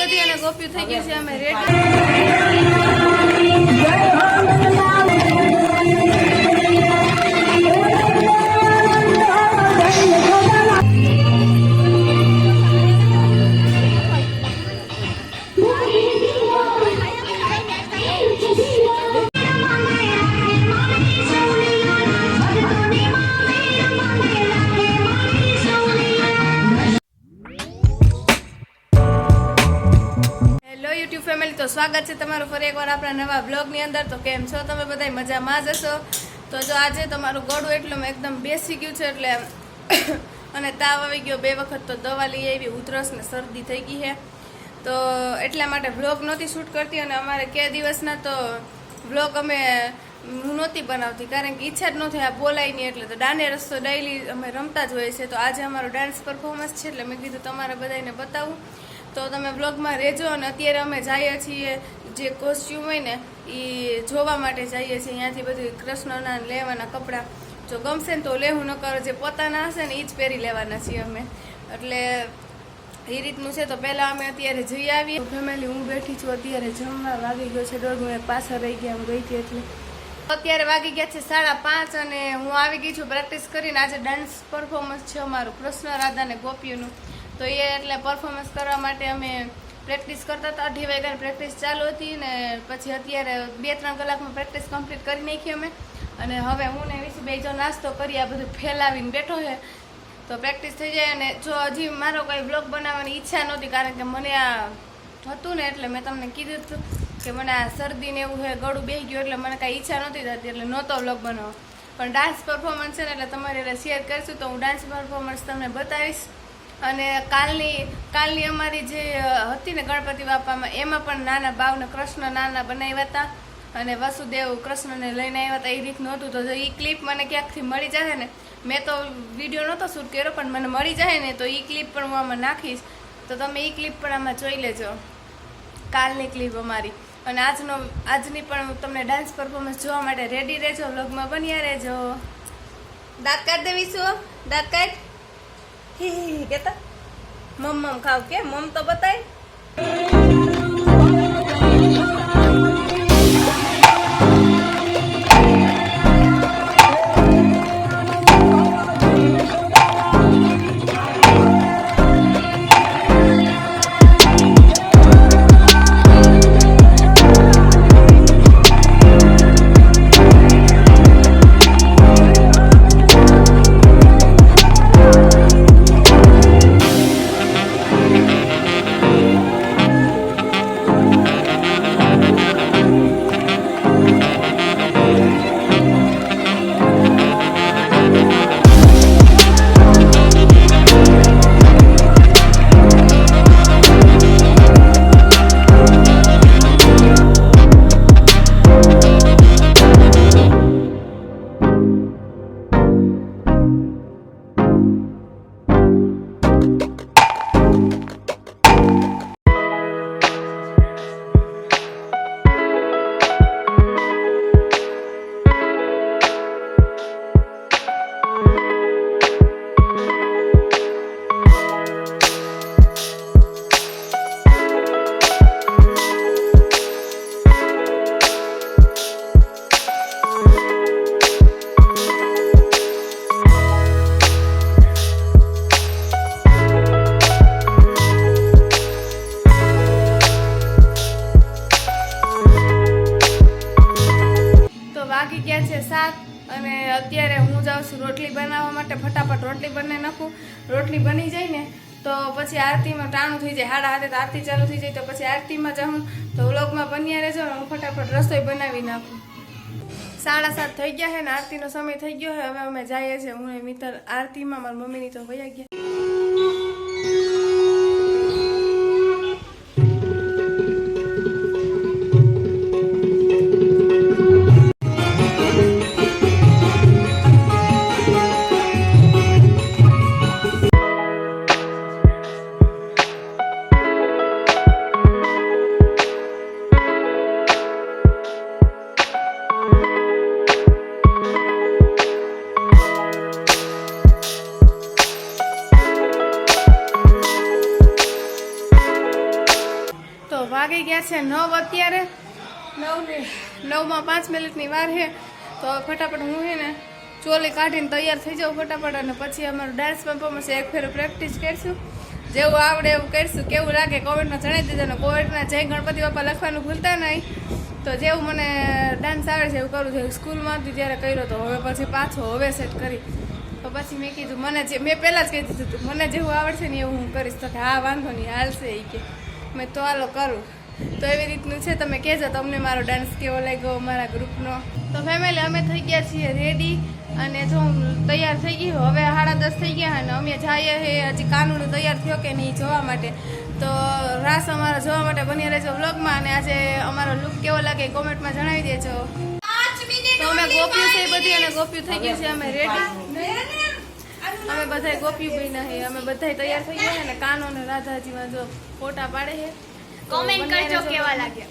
બધી અને ગોપ્યું થઈ ગયું છે અમે રેડી। યુટ્યુબ ફેમિલી તો સ્વાગત છે તમારું ફરી એકવાર આપણા નવા બ્લોગની અંદર। તો કેમ છો તમે બધા? મજામાં જ હશો। તો જો આજે તમારું ગળું એટલું એકદમ બેસી ગયું છે એટલે અને તાવ આવી ગયો, 2 વખત તો દવા લઈ આવી, ઉધરસ ને શરદી થઈ ગઈ છે, તો એટલા માટે બ્લોગ નહોતી શૂટ કરતી અને અમારે કે દિવસના તો બ્લોગ અમે હું નહોતી બનાવતી કારણ કે ઈચ્છા જ ન થઈ, આ બોલાય નહીં એટલે। તો દાંડિયા રસ્તો ડેઈલી અમે રમતા જ હોઈએ છીએ, તો આજે અમારું ડાન્સ પરફોર્મન્સ છે એટલે મેં કીધું તમારે બધાને બતાવું, તો તમે બ્લોગમાં રહેજો। અને અત્યારે અમે જઈએ છીએ જે કોસ્ટ્યુમ હોય ને એ જોવા માટે જઈએ છીએ, અહીંયાથી બધું કૃષ્ણના લેવાના કપડાં જો ગમશે ને તો લેવું, ન કરો જે પોતાના હશે ને એ જ પહેરી લેવાના છીએ અમે, એટલે એ રીતનું છે। તો પહેલાં અમે અત્યારે જઈ આવીએ ફેમિલી। હું બેઠી છું અત્યારે જમવા, વાગી ગયો છે 1:30, પાછળ રહી ગયા હું ગઈ હતી એટલે અત્યારે વાગી ગયા છે 5:30 અને હું આવી ગઈ છું પ્રેક્ટિસ કરીને। આજે ડાન્સ પરફોર્મન્સ છે અમારું કૃષ્ણ રાધા ને ગોપીઓનું, તો એ એટલે પરફોર્મન્સ કરવા માટે અમે પ્રેક્ટિસ કરતા હતા। 2:30 વાગ્યાની પ્રેક્ટિસ ચાલુ હતી ને પછી અત્યારે 2-3 કલાકમાં પ્રેક્ટિસ કમ્પ્લીટ કરી નાખી અમે, અને હવે હું ને વિશે બે જો નાસ્તો કરી આ બધું ફેલાવીને બેઠો છે, તો પ્રેક્ટિસ થઈ જાય। અને જો હજી મારો કોઈ બ્લોગ બનાવવાની ઈચ્છા નહોતી કારણ કે મને આ હતું ને એટલે મેં તમને કીધું હતું કે મને આ શરદી ને એવું છે, ગળું બેસી ગયું એટલે મને કાંઈ ઈચ્છા નહોતી થતી એટલે નહોતો બ્લોગ બનાવો, પણ ડાન્સ પરફોર્મન્સ છે ને એટલે તમારી એટલે શેર કરીશું, તો હું ડાન્સ પરફોર્મન્સ તમને બતાવીશ। અને કાલની અમારી જે હતી ને ગણપતિ બાપામાં એમાં પણ નાના બાવને કૃષ્ણ નાના બનાવ્યા હતા અને વસુદેવ કૃષ્ણને લઈને આવ્યા હતા, એ રીતનું હતું। તો એ ક્લિપ મને ક્યાંકથી મળી જાય ને, મેં તો વિડીયો નહોતો શૂટ કર્યો પણ મને મળી જાય ને તો એ ક્લિપ પણ હું આમાં નાખીશ, તો તમે એ ક્લિપ પણ આમાં જોઈ લેજો, કાલની ક્લિપ અમારી। અને આજની પણ તમને ડાન્સ પરફોર્મન્સ જોવા માટે રેડી રહેજો, વ્લોગમાં બન્યા રહેજો। દાંત કાઢ દેવીશું, દાંત કાઢ કેતા મમ ખાવ કે મમ તો બતાય। વાગી ગયા છે 7 અને અત્યારે હું જાઉં છું રોટલી બનાવવા માટે, ફટાફટ રોટલી બનાવી નાખું। રોટલી બની જાય ને તો પછી આરતીમાં ટાણું થઈ જાય, 7:30 આરતી ચાલુ થઈ જાય, તો પછી આરતીમાં જાઉં, તો વ્લોગમાં બન્યા રહેજો ને હું ફટાફટ રસોઈ બનાવી નાખું। 7:30 થઈ ગયા છે ને આરતીનો સમય થઈ ગયો છે, હવે અમે જઈએ છીએ હું મિત્ર આરતીમાં, મારી મમ્મીની તો વયા ગયા। વાગી ગયા છે 9 અત્યારે 9:05 વાર છે. તો ફટાફટ હું છે ને ચોલી કાઢીને તૈયાર થઈ જાઉં ફટાફટ, અને પછી અમારું ડાન્સ પરફોર્મન્સ એક ફેર પ્રેક્ટિસ કરીશું. જેવું આવડે એવું કરીશું. કેવું લાગે કોમેન્ટમાં જણાવી દેજો, અને કોમેન્ટમાં જય ગણપતિ બાપા લખવાનું ભૂલતા નહીં. તો જેવું મને ડાન્સ આવે છે એવું કરું છું. સ્કૂલમાં હતી ત્યારે કર્યો તો, હવે પછી પાછો હવે સેટ કરી. તો પછી મેં કીધું મેં પહેલાં જ કહી દીધું હતું મને જેવું આવડશે ને એવું હું કરીશ. તો કે હા વાંધો નહીં હાલશે એ કે. મેં તો હાલો કરું. તો એવી રીતનું છે. તમે કહેજો તમને મારો ડાન્સ કેવો લાગ્યો મારા ગ્રુપનો. તો ફેમિલી અમે થઈ ગયા છીએ રેડી, અને જો હું તૈયાર થઈ ગઈ હવે 10:30 થઈ ગયા, અને અમે જઈએ હજી કાનુડું તૈયાર થયો કે નહીં જોવા માટે. તો રાસ અમારા જોવા માટે બની રહેજો વ્લોગમાં, અને આજે અમારો લુક કેવો લાગે કોમેન્ટમાં જણાવી દેજો. તો અમે ગોપ્યું છે બધી, અને ગોપ્યું થઈ ગયું છે અમે રેડી. અમે બધા ગોપ્યું બન્યા છે, અમે બધા તૈયાર થઈ ગયા છે, અને કાનો અને રાધાજીમાં જો ફોટા પાડે છે. કોમેન્ટ કરજો કેવા લાગ્યા.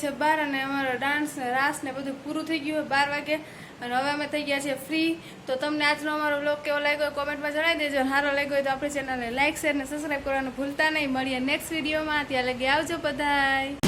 છે 12 અને અમારો ડાન્સ ને રાસ ને બધું પૂરું થઈ ગયું 12 વાગે અને હવે અમે થઈ ગયા છીએ ફ્રી. તો તમને આજનો અમારો વ્લોગ કેવો લાગ્યો કોમેન્ટમાં જણાવી દેજો. સારો લાગ્યો હોય તો આપણી ચેનલને લાઈક શેર ને સબસ્ક્રાઈબ કરવાનું ભૂલતા નહીં. મળીએ નેક્સ્ટ વિડીયોમાં. ત્યાં લગી આવજો બધાય.